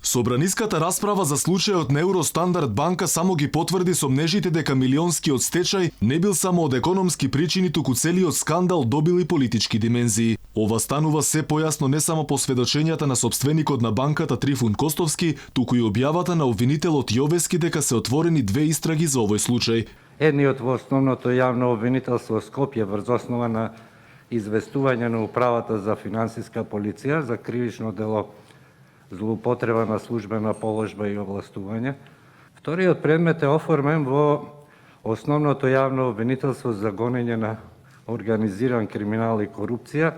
Собраниската расправа за случајот на Евростандард банка само ги потврди сомнежите дека милионскиот стечај не бил само од економски причини, туку целиот скандал добил и политички димензии. Ова станува се појасно не само по сведочењата на собственикот на банката Трифун Костовски, туку и објавата на обвинителот Јовески дека се отворени две истраги за овој случај. Едниот во основното јавно обвинителство Скопје врз основа на известување на Управата за финансиска полиција за кривично дело злоупотреба на службена положба и овластување. Вториот предмет е оформен во основното јавно обвинителство за гонење на организиран криминал и корупција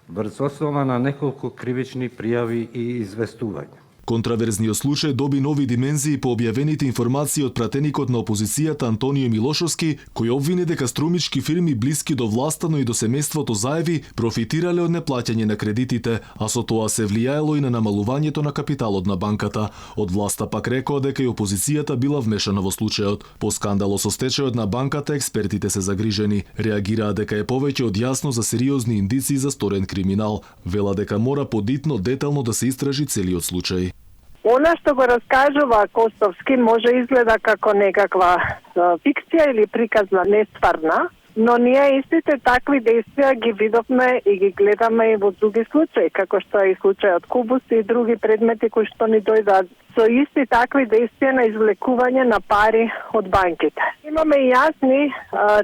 врз основа на неколку кривични пријави и известувања. Контраверзниот случај доби нови димензии по објавените информации од пратеникот на опозицијата Антонио Милошовски, кој обвини дека струмички фирми блиски до власта, но и до семејството Заеви профитирале од неплаќање на кредитите, а со тоа се влијаело и на намалувањето на капиталот на банката. Од власта пак рекоа дека и опозицијата била вмешана во случајот. По скандалот со стечајот на банката експертите се загрижени. Реагираа дека е повеќе од јасно за сериозни индиции за сторен криминал. Вела дека мора подитно детално да се истражи целиот случај. Она што го раскажува Костовски може изгледа како некаква фикција или приказна нестварна, но ние истите такви действија ги видовме и ги гледаме и во други случаи, како што е и случајот Кубус и други предмети кои што ни дојдат со исти такви действија на извлекување на пари од банките. Имаме и јасни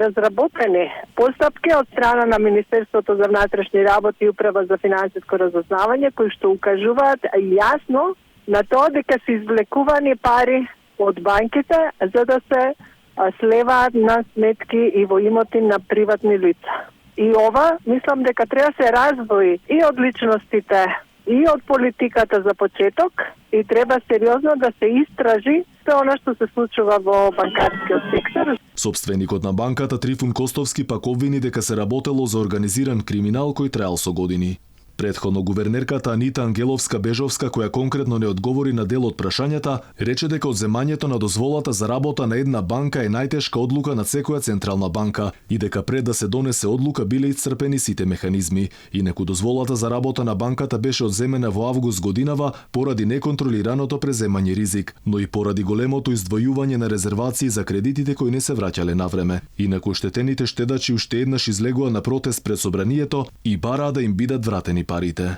разработени постапки од страна на Министерството за внатрешни работи и Управа за финансиско разузнавање кои што укажуваат јасно на тоа дека се извлекувани пари од банките за да се слеваат на сметки и во имоти на приватни лица. И ова, мислам дека треба се раздвои и од личностите и од политиката за почеток и треба сериозно да се истражи се она што се случува во банкарскиот сектор. Собственикот на банката Трифун Костовски пак обвини дека се работело за организиран криминал кој траел со години. Претходно гувернерката Анита Ангеловска-Бежовска, која конкретно не одговори на дел од прашањата, рече дека одземањето на дозволата за работа на една банка е најтешка одлука на секоја централна банка и дека пред да се донесе одлука биле исцрпени сите механизми. Инаку дозволата за работа на банката беше одземена во август годинава поради неконтролираното преземање ризик, но и поради големото издвојување на резервации за кредитите кои не се враќале на време. Инаку штетените штедачи уште еднаш излегува на протест пред собранието и бараа да им бидат вратени парите.